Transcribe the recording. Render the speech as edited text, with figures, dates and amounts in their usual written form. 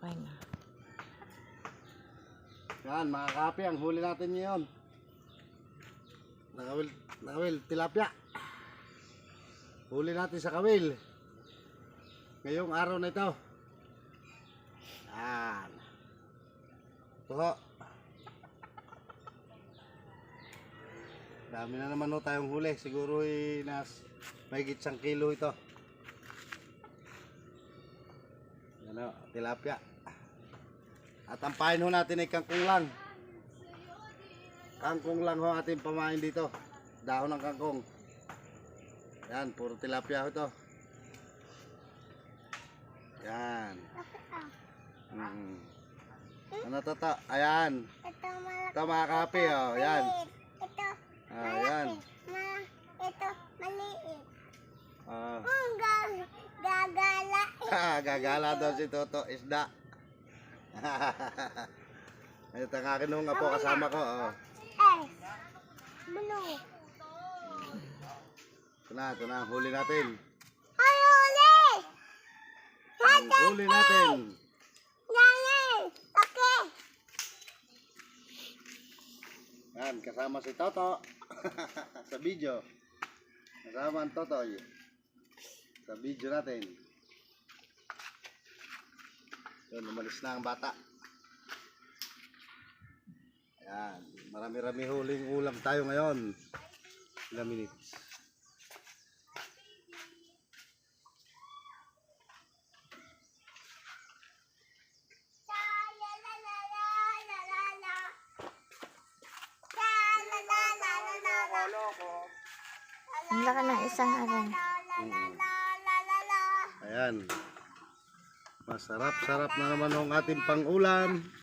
Fine na. Yan mga kapi, ang huli natin ngayon. Nakawil, tilapia. Huli natin sa kawil. Ngayong araw na ito. Yan. Ito ho. Dami na naman ho tayong huli. Siguro mahigit 1 kilo ito. Yan ho, tilapia. At ang pain ho natin ay kangkong lang. Kangkong lang ho ating pamain dito. Dahon ng kangkong. Yan, puro tilapia ho ito. Yan. Ano to? Ayan. Ito mga kapi, oh. Yan. Ito Ayan. ito maliit. Ah. Gagala. Gagala daw si Toto, isda. Ito ang akin nung apo kasama ko. Oh. Blue. Ito na, huli natin. Ay, uli! Ang huli natin. Ganyan! Okay. Yan, kasama si Toto. Sa video. Kasama ang Toto. Sa video natin. Yun, umalis na ang bata. Ayan, marami-rami huling ulam tayo ngayon. Ilang minutes. Ang laki ng isang aray. Ayan. Masarap-sarap na naman ang ating pang-ulam.